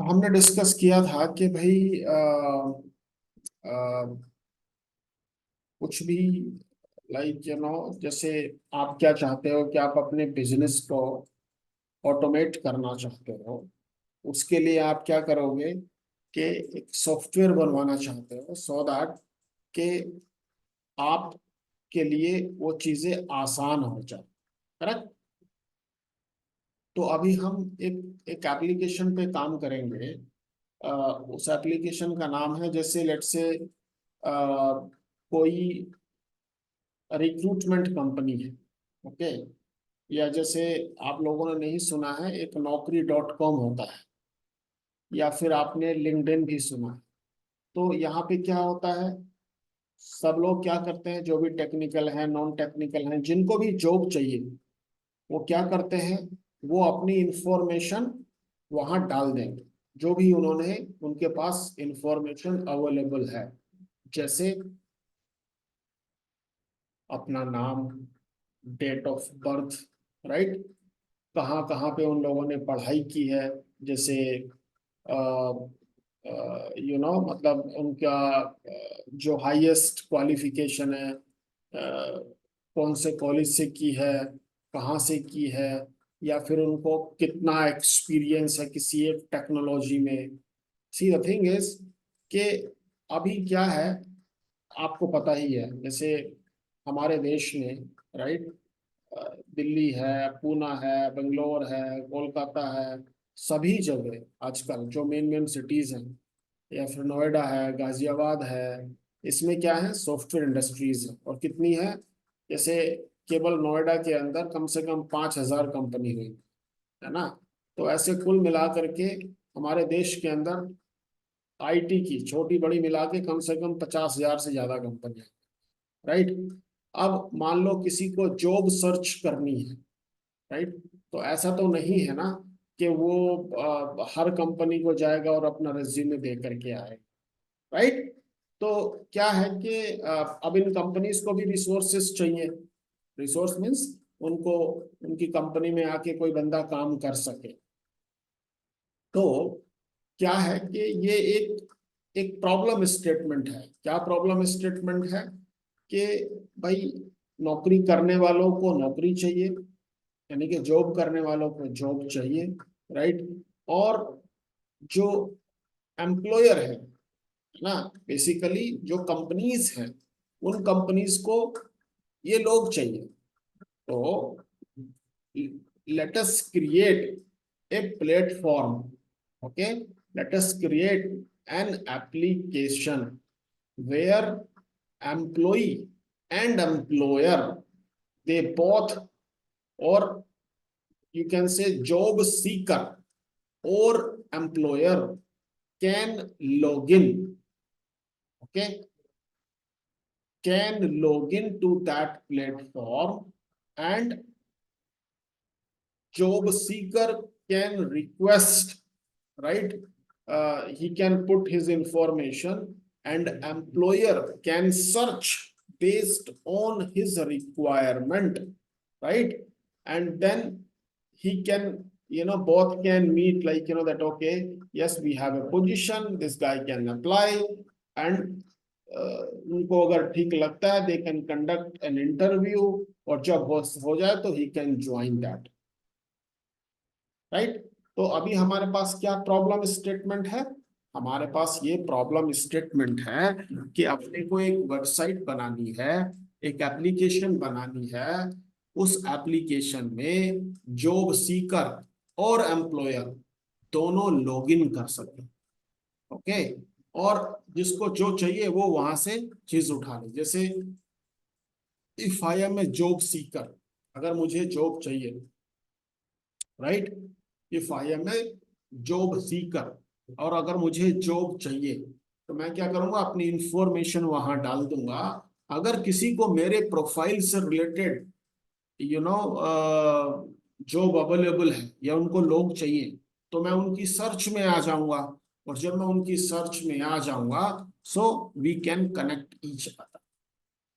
हमने डिस्कस किया था कि भाई अ, कुछ भी लाइक जैसे आप क्या चाहते हो कि आप अपने बिजनेस को ऑटोमेट करना चाहते हो। उसके लिए आप क्या करोगे कि एक सॉफ्टवेयर बनवाना चाहते हो सो दैट कि आपके लिए वो चीज़ें आसान हो जाए। करेक्ट। तो अभी हम एक एक एप्लीकेशन पे काम करेंगे। अ, उस एप्लीकेशन का नाम है, जैसे लेट्स से कोई रिक्रूटमेंट कंपनी है। ओके। या जैसे आप लोगों ने नहीं सुना है, एक Naukri.com होता है, या फिर आपने लिंक्डइन भी सुना है। तो यहाँ पे क्या होता है, सब लोग क्या करते हैं, जो भी टेक्निकल हैं नॉन टेक्निकल हैं जिनको भी जॉब चाहिए, वो क्या करते हैं, वो अपनी इंफॉर्मेशन वहां डाल देंगे, जो भी उन्होंने उनके पास इंफॉर्मेशन अवेलेबल है। जैसे अपना नाम, डेट ऑफ बर्थ, राइट, कहाँ कहाँ पे उन लोगों ने पढ़ाई की है, जैसे मतलब उनका जो हाईएस्ट क्वालिफिकेशन है, कौन से कॉलेज से की है, कहाँ से की है, या फिर उनको कितना एक्सपीरियंस है किसी एक टेक्नोलॉजी में। सी द थिंग इज कि अभी क्या है, आपको पता ही है, जैसे हमारे देश में, राइट, दिल्ली है, पूना है, बेंगलोर है, कोलकाता है, सभी जगह आजकल जो मेन मेन सिटीज हैं, या फिर नोएडा है, गाजियाबाद है, इसमें क्या है, सॉफ्टवेयर इंडस्ट्रीज है। और कितनी है, जैसे केवल नोएडा के अंदर कम से कम 5,000 कंपनी हुई है ना। तो ऐसे कुल मिला करके हमारे देश के अंदर आईटी की छोटी बड़ी मिला के कम से कम 50,000 से ज्यादा कंपनी है, राइट। अब मान लो किसी को जॉब सर्च करनी है, राइट, तो ऐसा तो नहीं है ना कि वो हर कंपनी को जाएगा और अपना रिज्यूमे दे करके आएगा, राइट। तो क्या है कि अब इन कंपनीज को भी रिसोर्सेस चाहिए। रिसोर्स मीन्स उनको उनकी कंपनी में आके कोई बंदा काम कर सके। तो क्या है कि ये एक एक प्रॉब्लम स्टेटमेंट है। क्या प्रॉब्लम स्टेटमेंट है कि भाई, नौकरी करने वालों को नौकरी चाहिए, यानी कि जॉब करने वालों को जॉब चाहिए, राइट। और जो एम्प्लॉयर है ना, बेसिकली जो कंपनीज हैं, उन कंपनीज को ये लोग चाहिए। तो let us create a platform. Okay, let us create an application where employee and employer, they both, or you can say job seeker or employer, can log in. Okay, can log in to that platform, and job seeker can request, right, he can put his information, and employer can search based on his requirement, right. And then he can, both can meet, like, that okay, yes, we have a position, this guy can apply, and उनको अगर ठीक लगता है, they can conduct an interview, और जब हो जाए तो he can join that, right. तो अभी हमारे पास क्या प्रॉब्लम स्टेटमेंट है, हमारे पास ये प्रॉब्लम स्टेटमेंट है कि अपने को एक वेबसाइट बनानी है, एक एप्लीकेशन बनानी है। उस एप्लीकेशन में जॉब सीकर और एम्प्लॉयर दोनों लॉगिन कर सके। ओके। और जिसको जो चाहिए वो वहां से चीज उठा ले। जैसे if I am a job seeker, अगर मुझे जॉब चाहिए, right, if I am a job seeker, और अगर मुझे जॉब चाहिए, तो मैं क्या करूंगा, अपनी इंफॉर्मेशन वहां डाल दूंगा। अगर किसी को मेरे प्रोफाइल से related you know job available है या उनको लोग चाहिए, तो मैं उनकी सर्च में आ जाऊंगा। और जब मैं उनकी सर्च में आ जाऊंगा, so we can connect each other.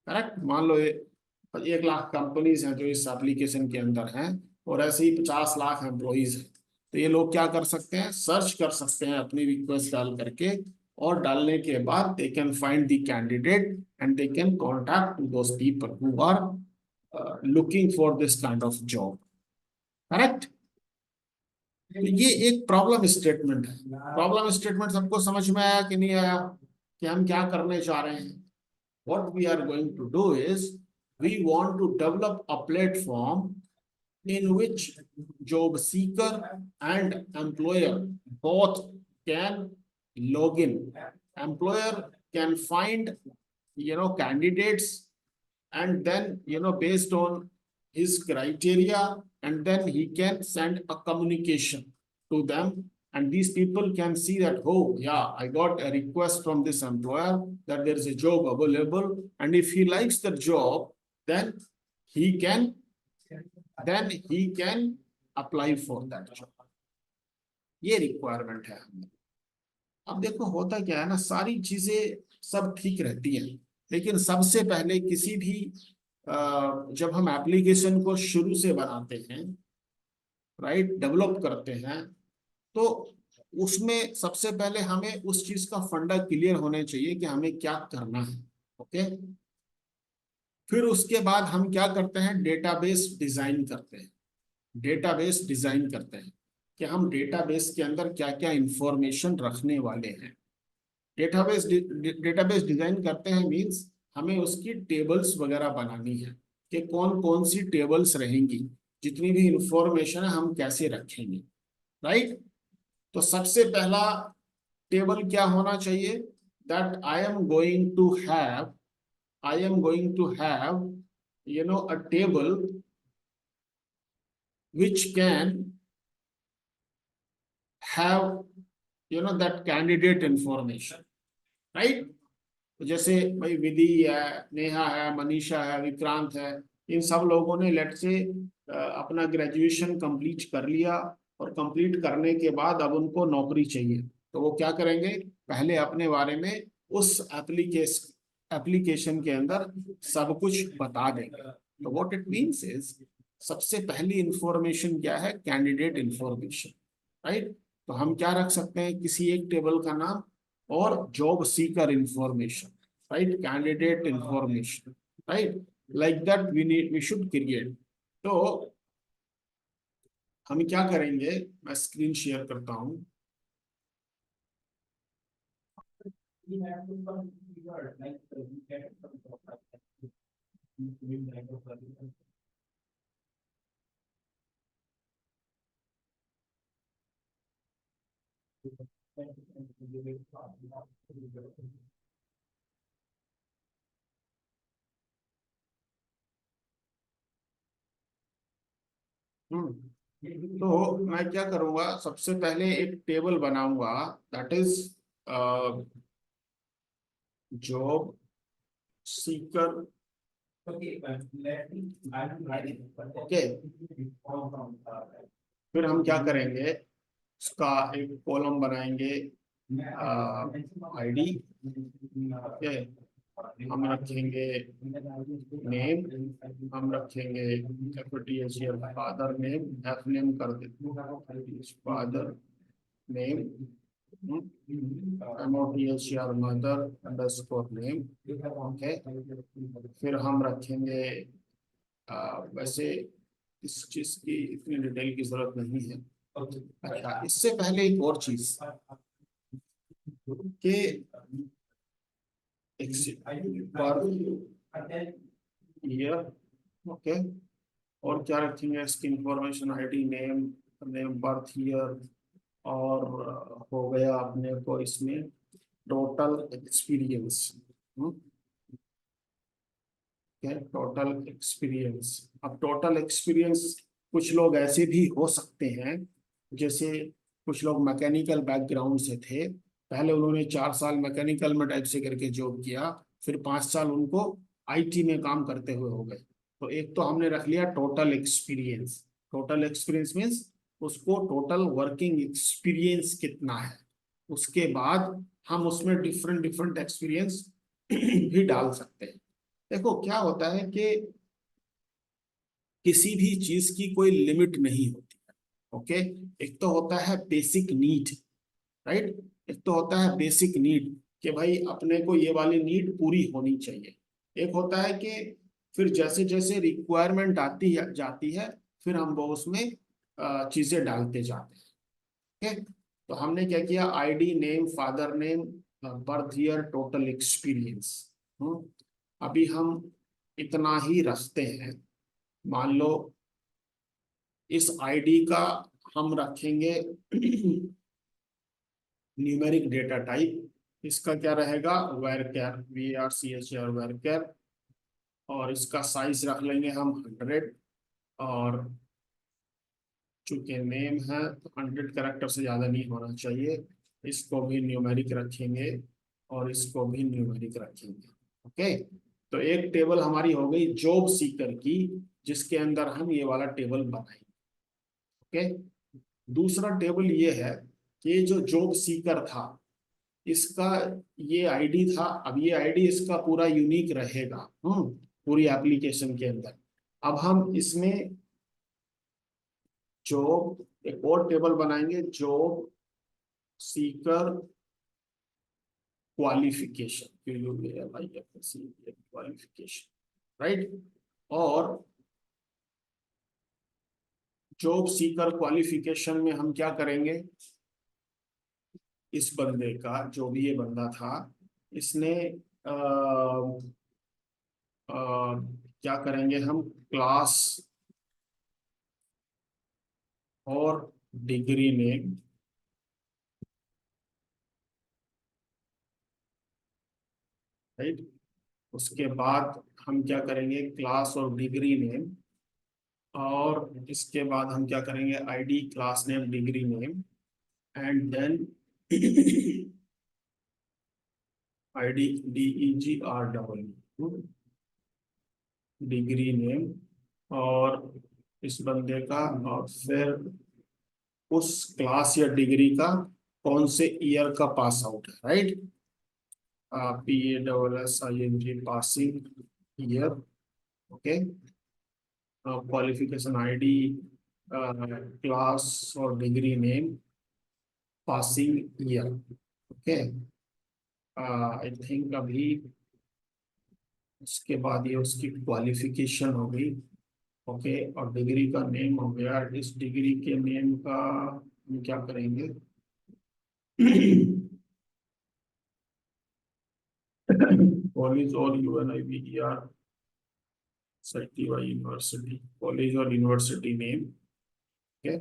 Correct. मान लो 1 लाख कंपनीज हैं जो इस एप्लीकेशन के अंदर हैं, और ऐसे ही 50 लाख एम्प्लॉइज हैं। तो ये लोग क्या कर सकते हैं, सर्च कर सकते हैं अपनी रिक्वेस्ट डाल करके, और डालने के बाद they can find the candidate and they can contact those people who are looking for this kind of job. Correct. ये एक प्रॉब्लम स्टेटमेंट है। प्रॉब्लम स्टेटमेंट सबको समझ में आया कि नहीं आया, कि हम क्या करने जा रहे हैं? What we are going to do is we want to develop a platform in which job seeker and employer both can log in. Employer can find, candidates, and then, based on his criteria, and then he can send a communication to them, and these people can see that, oh yeah, I got a request from this employer that there is a job available, and if he likes the job, then he can apply for that job. ये requirement है हमें। अब देखो होता क्या है ना, सारी चीजें सब ठीक रहती हैं, लेकिन सबसे पहले किसी भी जब हम एप्लीकेशन को शुरू से बनाते हैं, राइट, डेवलप करते हैं, तो उसमें सबसे पहले हमें उस चीज का फंडा क्लियर होने चाहिए कि हमें क्या करना है। ओके। फिर उसके बाद हम क्या करते हैं, डेटाबेस डिजाइन करते हैं। डेटाबेस डिजाइन करते हैं कि हम डेटाबेस के अंदर क्या क्या इंफॉर्मेशन रखने वाले हैं। डेटाबेस डिजाइन करते हैं मींस हमें उसकी टेबल्स वगैरह बनानी है कि कौन कौन सी टेबल्स रहेंगी, जितनी भी इंफॉर्मेशन है हम कैसे रखेंगे, राइट। तो सबसे पहला टेबल क्या होना चाहिए, that I am going to have a table which can have that candidate information, right। तो जैसे भाई विधि है, नेहा है, मनीषा है, विक्रांत है, इन सब लोगों ने लेट से अपना ग्रेजुएशन कंप्लीट कर लिया, और कंप्लीट करने के बाद अब उनको नौकरी चाहिए, तो वो क्या करेंगे, पहले अपने बारे में उस एप्लीकेशन के अंदर सब कुछ बता देंगे। तो व्हाट इट मीन्स इज, सबसे पहली इंफॉर्मेशन क्या है, कैंडिडेट इंफॉर्मेशन, राइट। तो हम क्या रख सकते हैं, किसी एक टेबल का नाम, और job seeker information, right, candidate information, right, like that we should create. तो हम क्या करेंगे, मैं स्क्रीन शेयर करता हूं। तो मैं क्या करूंगा, सबसे पहले एक टेबल बनाऊंगा, that is job seeker. Okay. फिर हम क्या करेंगे, उसका एक कॉलम बनाएंगे, आईडी। ओके। हम रखेंगे नेम, हम रखेंगे फादर नेम, एफ नेम कर देते, father name, mother underscore name. Okay. फिर हम रखेंगे, वैसे इस चीज की इतनी डिटेल की जरूरत नहीं है। अच्छा, इससे पहले एक और चीज कि ईयर। ओके। और क्या रखेंगे, इसकी information, ID, name, name, birth year, और हो गया अपने को इसमें टोटल एक्सपीरियंस। Total experience. अब टोटल एक्सपीरियंस कुछ लोग ऐसे भी हो सकते हैं, जैसे कुछ लोग मैकेनिकल बैकग्राउंड से थे, पहले उन्होंने 4 साल मैकेनिकल में टाइप से करके जॉब किया, फिर 5 साल उनको आईटी में काम करते हुए हो गए। तो एक तो हमने रख लिया total experience. Total experience means उसको टोटल वर्किंग एक्सपीरियंस कितना है। उसके बाद हम उसमें डिफरेंट डिफरेंट एक्सपीरियंस भी डाल सकते हैं। देखो क्या होता है कि किसी भी चीज की कोई लिमिट नहीं होती है, ओके, एक तो होता है बेसिक नीड, राइट, एक तो होता है बेसिक नीड कि भाई अपने को ये वाली नीड पूरी होनी चाहिए। एक होता है कि फिर जैसे जैसे रिक्वायरमेंट आती है जाती है, फिर हम वो उसमें चीजें डालते जाते हैं। ठीक है, तो हमने क्या किया, ID, name, father name, birth year, total experience. अभी हम इतना ही रखते हैं। मान लो इस आईडी का हम रखेंगे न्यूमेरिक डेटा टाइप, इसका क्या रहेगा, varchar, VARCHAR varchar, और इसका साइज रख लेंगे हम 100, और चूंकि नेम है तो 100 कैरेक्टर से ज्यादा नहीं होना चाहिए। इसको भी न्यूमेरिक रखेंगे और इसको भी न्यूमेरिक रखेंगे। ओके, तो एक टेबल हमारी हो गई जॉब सीकर की, जिसके अंदर हम ये वाला टेबल बनाएंगे। ओके, दूसरा टेबल ये है कि ये जो जॉब सीकर था, इसका ये आईडी था, अब ये आईडी इसका पूरा यूनिक रहेगा पूरी एप्लीकेशन के अंदर। अब हम इसमें जॉब एक और टेबल बनाएंगे, job seeker qualification, qualification, right. और जॉब सीकर क्वालिफिकेशन में हम क्या करेंगे, इस बंदे का, जो भी ये बंदा था, इसने क्या करेंगे हम, क्लास और डिग्री नेम, राइट। उसके बाद हम क्या करेंगे, क्लास और डिग्री नेम, और इसके बाद हम क्या करेंगे, ID, class name, degree name, and then ID, DEGREE, degree name, और इस बंदे का, और फिर उस क्लास या डिग्री का कौन से ईयर का पास आउट है, right. PASSING, passing year. Okay, qualification ID, class और degree name, passing year. Okay, I think अभी उसके बाद ये उसकी क्वालिफिकेशन हो गई। ओके, और डिग्री का नेम हो गया, इस डिग्री के नेम का हम क्या करेंगे कॉलेज और UNIVER सर्टिफाइड यूनिवर्सिटी, कॉलेज और यूनिवर्सिटी नेम। ओके,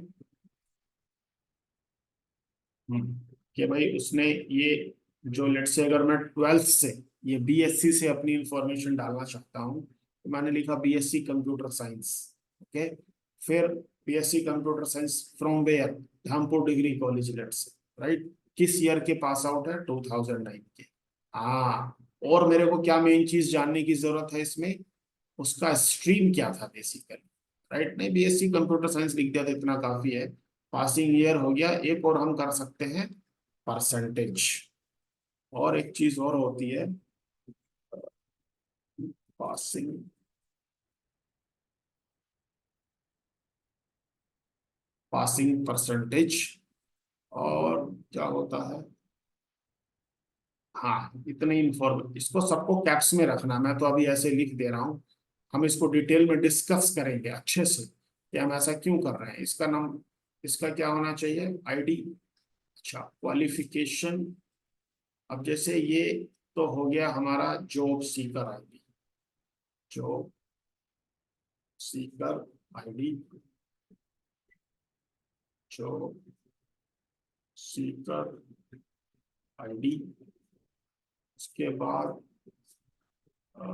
कि भाई उसने ये, जो लेट से अगर मैं 12th से, ये BSc से अपनी इंफॉर्मेशन डालना चाहता हूँ, तो मैंने लिखा BSc कंप्यूटर साइंस। ओके, फिर BSc computer science from where, Dhampur degree college, let से, राइट। किस ईयर के पास आउट है, 2009 के। हाँ, और मेरे को क्या मेन चीज जानने की जरूरत है इसमें, उसका स्ट्रीम क्या था बेसिकली, राइट। नहीं, BSc कंप्यूटर साइंस लिख दिया तो इतना काफी है। पासिंग ईयर हो गया, एक और हम कर सकते हैं, परसेंटेज। और एक चीज और होती है, पासिंग, पासिंग परसेंटेज। और क्या होता है, हाँ, इतने इन्फॉर्म, इसको सबको कैप्स में रखना, मैं तो अभी ऐसे लिख दे रहा हूँ। हम इसको डिटेल में डिस्कस करेंगे अच्छे से कि हम ऐसा क्यों कर रहे हैं। इसका नाम, इसका क्या होना चाहिए, आईडी। अच्छा, क्वालिफिकेशन। अब जैसे ये तो हो गया हमारा job seeker ID, job seeker ID, job seeker ID. उसके बाद अ,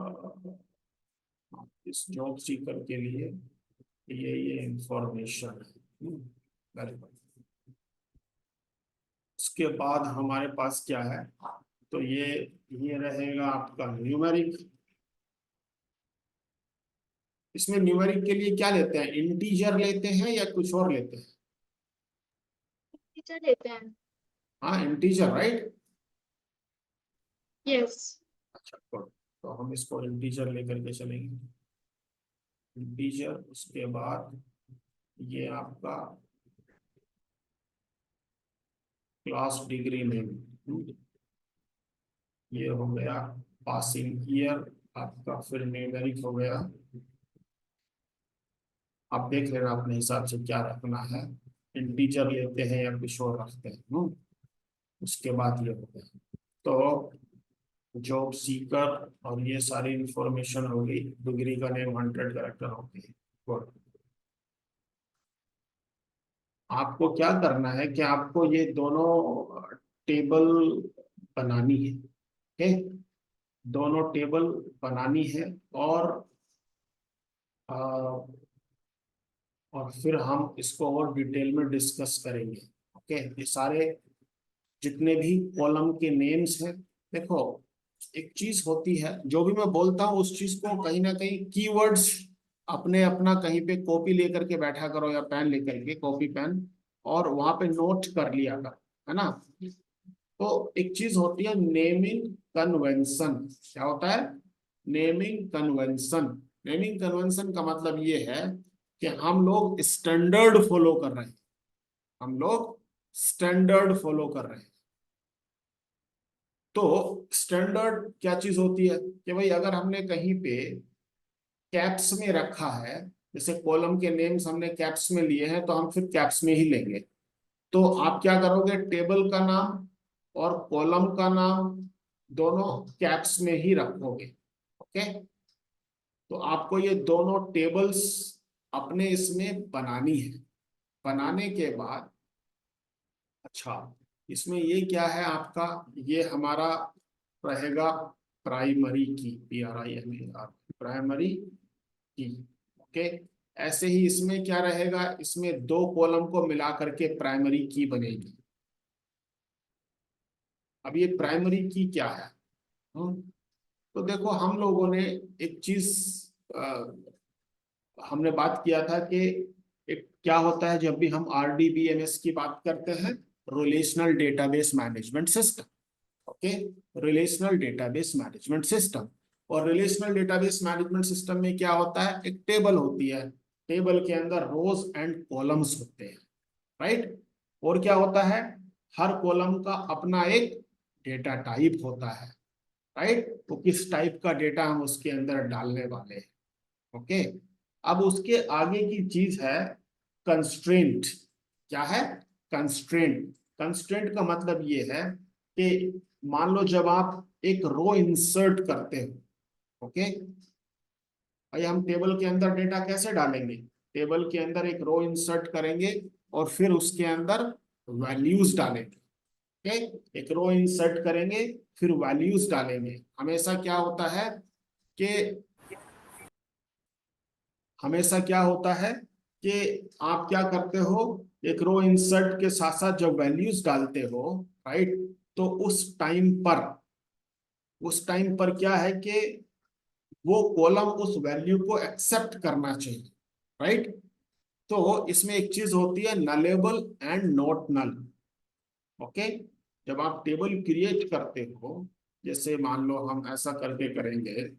इस जॉब सीकर के लिए ये इंफॉर्मेशन है, वेरी गुड। उसके बाद हमारे पास क्या है, तो ये रहेगा आपका न्यूमेरिक। इसमें न्यूमेरिक के लिए क्या लेते हैं, इंटीजर लेते हैं या कुछ और लेते हैं। टीचर लेते हैं। हाँ, इंटीजर, राइट। यस। अच्छा, good। तो हम इसको इंटीजर लेकर के चलेंगे, इंटीजर। उसके बाद ये आपका क्लास डिग्री नेम, ये हो गया पासिंग ईयर आपका, फिर न्यूमेरिक हो गया। आप देख लेना अपने हिसाब से क्या रखना है, इंटीजर लेते हैं या कुछ और रखते हैं। उसके बाद ये हो गया, तो जॉब सीकर और ये सारी इंफॉर्मेशन होगी, डिग्री का नेम 100 कैरेक्टर हो गई। Good। आपको क्या करना है कि आपको ये दोनों टेबल बनानी है। ओके, दोनों टेबल बनानी है, और फिर हम इसको और डिटेल में डिस्कस करेंगे। ओके, ये सारे जितने भी कॉलम के नेम्स हैं, देखो एक चीज होती है, जो भी मैं बोलता हूँ उस चीज को कहीं ना कहीं कीवर्ड्स अपने अपना कहीं पे कॉपी लेकर के बैठा करो, या पेन लेकर के, कॉपी पेन, और वहां पे नोट कर लिया करो, है ना। तो एक चीज होती है नेमिंग कन्वेंशन। क्या होता है? Naming convention. नेमिंग कन्वेंशन का मतलब ये है कि हम लोग स्टैंडर्ड फॉलो कर रहे हैं, हम लोग स्टैंडर्ड फॉलो कर रहे हैं। तो स्टैंडर्ड क्या चीज होती है कि भाई अगर हमने कहीं पे कैप्स में रखा है, जैसे कॉलम के नेम्स हमने कैप्स में लिए हैं, तो हम फिर कैप्स में ही लेंगे। तो आप क्या करोगे, टेबल का नाम और कॉलम का नाम दोनों कैप्स में ही रखोगे। ओके, तो आपको ये दोनों टेबल्स अपने इसमें बनानी है। बनाने के बाद, अच्छा, इसमें ये क्या है आपका, ये हमारा रहेगा प्राइमरी की, PRIMAR, प्राइमरी की। ओके, ऐसे ही इसमें क्या रहेगा, इसमें दो कॉलम को मिला करके प्राइमरी की बनेगी। अब ये प्राइमरी की क्या है? तो देखो हम लोगों ने एक चीज, हमने बात किया था कि एक क्या होता है जब भी हम RDBMS की बात करते हैं, relational database management system. Okay, relational database management system. और रिलेशनल डेटाबेस मैनेजमेंट सिस्टम में क्या होता है, एक टेबल होती है, टेबल के अंदर रोज एंड कॉलम्स होते हैं, राइट। और क्या होता है, हर कॉलम का अपना एक डेटा टाइप होता है, राइट। तो किस टाइप का डेटा हम उसके अंदर डालने वाले हैं। ओके, अब उसके आगे की चीज है कंस्ट्रेंट। क्या है? कंस्ट्रेंट। कंस्ट्रेंट का मतलब ये है कि मान लो जब आप एक रो इंसर्ट करते हो, ओके, भाई हम टेबल के अंदर डेटा कैसे डालेंगे, टेबल के अंदर एक रो इंसर्ट करेंगे और फिर उसके अंदर वैल्यूज डालेंगे। ओके, एक रो इंसर्ट करेंगे, फिर वैल्यूज डालेंगे। हमेशा क्या होता है कि हमेशा क्या होता है कि आप क्या करते हो, एक रो इंसर्ट के साथ साथ जब वैल्यूज डालते हो, राइट, तो उस टाइम पर क्या है कि वो कॉलम उस वैल्यू को एक्सेप्ट करना चाहिए, राइट। तो इसमें एक चीज होती है nullable and not null. Okay, जब आप टेबल क्रिएट करते हो, जैसे मान लो हम ऐसा करके करेंगे,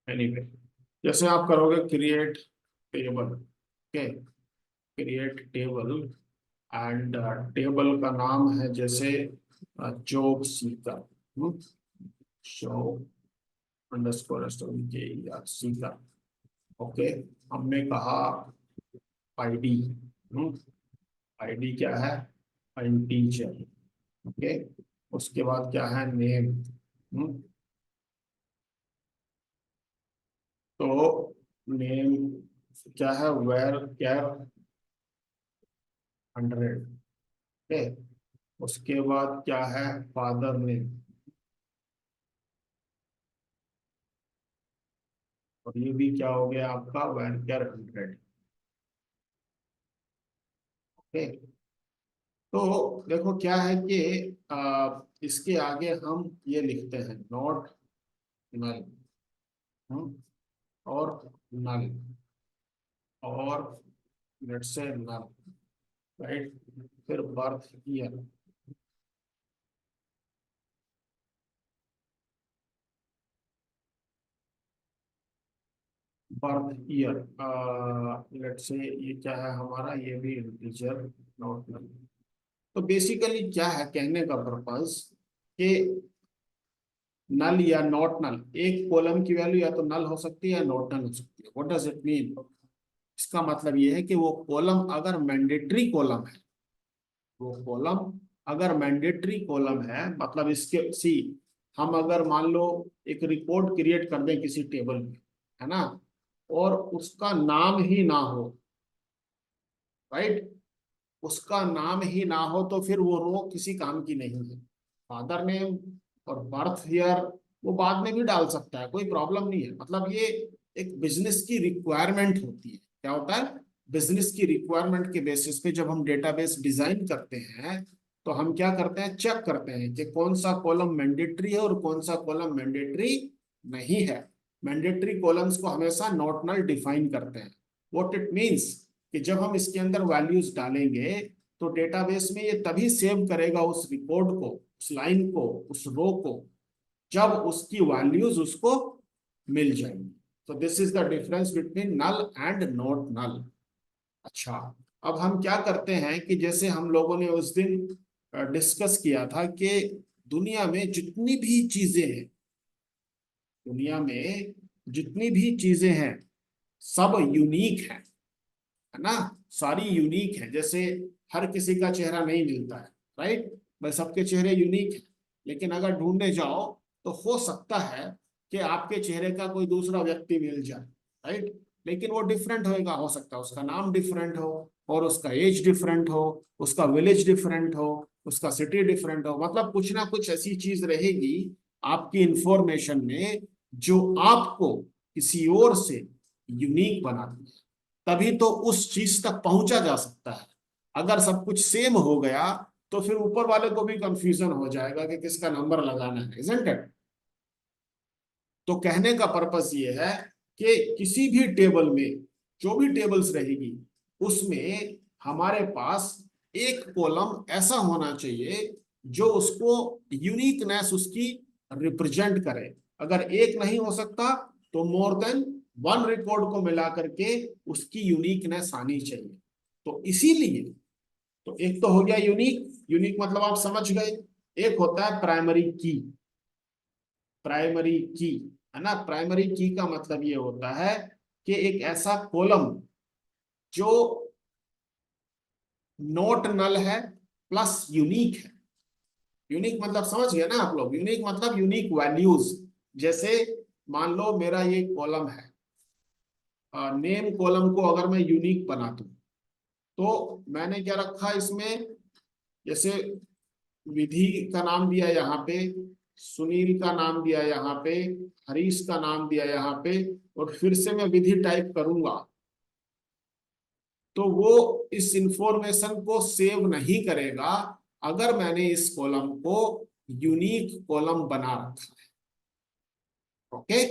एनीवे, जैसे आप करोगे create table, okay, create table, and table का नाम है जैसे job seeker, job underscore Sikar. Okay, हमने कहा आईडी, आईडी क्या है, इंटीजर। ओके, उसके बाद क्या है, नेम। तो नेम क्या है, वेर कैर 100। ओके, उसके बाद क्या है, फादर नेम। और ये भी क्या हो गया आपका varchar 100। ओके, तो देखो क्या है कि इसके आगे हम ये लिखते हैं नॉट नल और नल और लेट्स से नल, राइट। फिर birth year, birth year, let's say ये क्या है हमारा, ये भी इंटीजर नॉट नल। तो बेसिकली क्या है कहने का पर्पस कि नल या नॉट नल, एक कॉलम की वैल्यू या तो नल हो सकती है या नॉट नल हो सकती है। What does it mean? इसका मतलब ये है कि वो कॉलम अगर मैंडेटरी कॉलम है, वो कॉलम अगर मैंडेटरी कॉलम है, मतलब इसके सी, हम अगर मान लो एक रिकॉर्ड क्रिएट कर दें किसी टेबल में, है ना, और उसका नाम ही ना हो, राइट, उसका नाम ही ना हो, तो फिर वो रो किसी काम की नहीं है। फादर नेम और बर्थ ईयर वो बाद में भी डाल सकता है, कोई प्रॉब्लम नहीं है। मतलब ये एक बिजनेस की रिक्वायरमेंट होती है। क्या होता है? बिजनेस की रिक्वायरमेंट के बेसिस पे जब हम डेटाबेस डिजाइन करते हैं, तो हम क्या करते हैं, चेक करते हैं कि कौन सा कॉलम मैंडेटरी है और कौन सा कॉलम मैंडेटरी नहीं है। मैंडेटरी कॉलम्स को हमेशा नॉट नल डिफाइन करते हैं। व्हाट इट मीन्स कि जब हम इसके अंदर वैल्यूज डालेंगे, तो डेटाबेस में ये तभी सेव करेगा उस रिकॉर्ड को, उस लाइन को, उस रो को, जब उसकी वैल्यूज उसको मिल जाएंगी। तो this is the difference between null and not null. अच्छा, अब हम क्या करते हैं कि जैसे हम लोगों ने उस दिन डिस्कस किया था कि दुनिया में जितनी भी चीजें हैं, दुनिया में जितनी भी चीजें हैं, सब यूनिक है ना, सारी यूनिक है। जैसे हर किसी का चेहरा नहीं मिलता है, राइट, भाई सबके चेहरे यूनिक है। लेकिन अगर ढूंढने जाओ तो हो सकता है कि आपके चेहरे का कोई दूसरा व्यक्ति मिल जाए, राइट, लेकिन वो डिफरेंट होएगा। हो सकता है उसका नाम डिफरेंट हो, और उसका एज डिफरेंट हो, उसका विलेज डिफरेंट हो, उसका सिटी डिफरेंट हो। मतलब कुछ ना कुछ ऐसी चीज रहेगी आपकी इंफॉर्मेशन में जो आपको किसी और से यूनिक बनाती है। तभी तो उस चीज तक पहुंचा जा सकता है। अगर सब कुछ सेम हो गया तो फिर ऊपर वाले को भी कंफ्यूजन हो जाएगा कि किसका नंबर लगाना है, इजंट इट? तो कहने का पर्पस ये है कि किसी भी टेबल में, जो भी टेबल्स रहेगी, उसमें हमारे पास एक कॉलम ऐसा होना चाहिए जो उसको यूनिकनेस उसकी रिप्रेजेंट करे। अगर एक नहीं हो सकता तो मोर देन वन रिकॉर्ड को मिला करके उसकी यूनिकनेस आनी चाहिए। तो इसीलिए, तो एक तो हो गया यूनिक, यूनिक मतलब आप समझ गए। एक होता है प्राइमरी की, प्राइमरी की, है ना। प्राइमरी की का मतलब ये होता है कि एक ऐसा कॉलम जो नॉट नल है प्लस यूनिक है। यूनिक मतलब समझ गए ना आप लोग, यूनिक मतलब यूनिक वैल्यूज। जैसे मान लो मेरा ये कॉलम है, नेम कॉलम को अगर मैं यूनिक बना दूं, तो मैंने क्या रखा इसमें, जैसे विधि का नाम दिया यहाँ पे, सुनील का नाम दिया यहाँ पे, हरीश का नाम दिया यहाँ पे, और फिर से मैं विधि टाइप करूंगा, तो वो इस इंफॉर्मेशन को सेव नहीं करेगा अगर मैंने इस कॉलम को यूनिक कॉलम बना रखा है। ओके,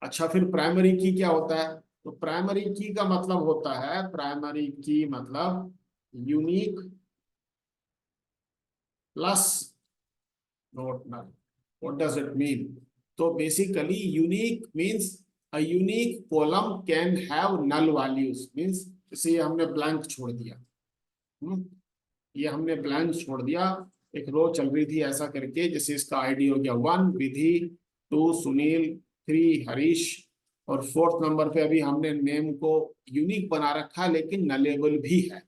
अच्छा, फिर प्राइमरी की क्या होता है? तो प्राइमरी की का मतलब होता है, प्राइमरी की मतलब unique plus not null. What does it mean? तो basically unique means a unique column can have null values, means इसे हमने ब्लैंक छोड़ दिया। हम्म, ये हमने ब्लैंक छोड़ दिया। एक रो चल रही थी ऐसा करके, जैसे इसका आईडी हो गया 1 विधि, 2 सुनील, 3 हरीश, और फोर्थ नंबर पे अभी हमने नेम को यूनिक बना रखा है लेकिन नलेबल भी है।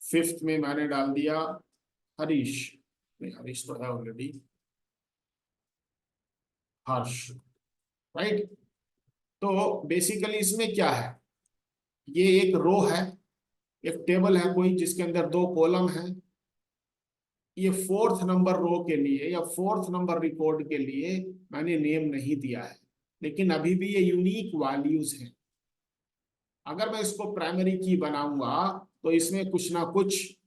फिफ्थ में मैंने डाल दिया हरीश, नहीं हरीश तो है ऑलरेडी, हर्ष, राइट। तो बेसिकली इसमें क्या है, ये एक रो है, एक टेबल है कोई जिसके अंदर दो कॉलम है। ये फोर्थ नंबर रो के लिए या फोर्थ नंबर रिकॉर्ड के लिए मैंने नेम नहीं दिया है। लेकिन अभी भी ये यूनिक वैल्यूज है। अगर मैं इसको प्राइमरी की बनाऊंगा तो इसमें कुछ ना कुछ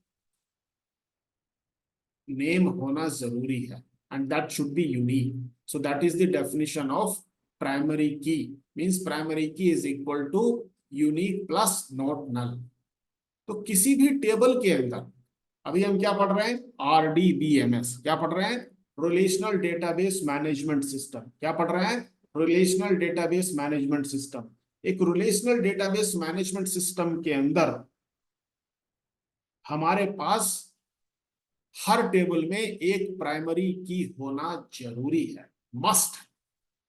नेम होना जरूरी है, and that should be unique. So that is the definition of primary key. Means primary key is equal to unique plus not null. तो किसी भी टेबल के अंदर, अभी हम क्या पढ़ रहे हैं, RDBMS क्या पढ़ रहे हैं, रिलेशनल डेटाबेस मैनेजमेंट सिस्टम। क्या पढ़ रहे हैं, रिलेशनल डेटाबेस मैनेजमेंट सिस्टम। एक रिलेशनल डेटाबेस मैनेजमेंट सिस्टम के अंदर हमारे पास हर टेबल में एक प्राइमरी की होना जरूरी है, मस्ट।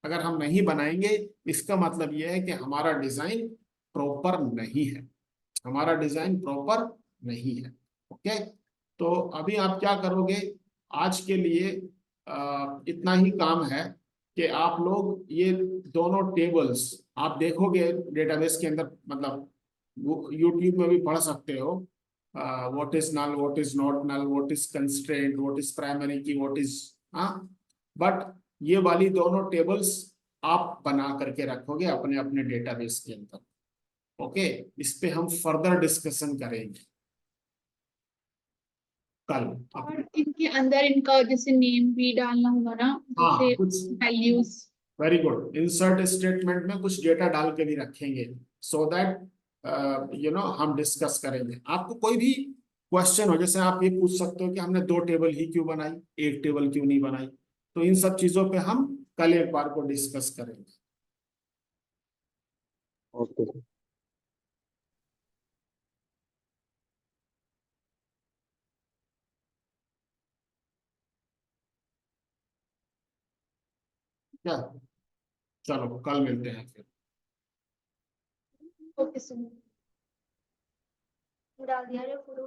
अगर हम नहीं बनाएंगे, इसका मतलब यह है कि हमारा डिजाइन प्रॉपर नहीं है, हमारा डिजाइन प्रॉपर नहीं है। ओके, तो अभी आप क्या करोगे, आज के लिए इतना ही काम है कि आप लोग ये दोनों टेबल्स आप देखोगे डेटाबेस के अंदर, मतलब यूट्यूब में भी पढ़ सकते हो, what is null, what is not null, what is constraint, what is primary key, what is, हाँ। बट ये वाली दोनों टेबल्स आप बना करके रखोगे अपने अपने डेटाबेस के अंदर। ओके, इस पे हम फर्दर डिस्कशन करेंगे कल। और इनके अंदर इनका जैसे नेम भी डालना होगा ना, हाँ, जैसे कुछ values. Very good, insert statement में कुछ डेटा डाल के भी रखेंगे, सो दैट हम डिस्कस करेंगे। आपको कोई भी क्वेश्चन हो, जैसे आप ये पूछ सकते हो कि हमने दो टेबल ही क्यों बनाई, एक टेबल क्यों नहीं बनाई, तो इन सब चीजों पे हम कल एक बार को डिस्कस करेंगे। ओके। क्या, चलो कल मिलते हैं फिर। ओके सर, डाल दिया रे, फोटो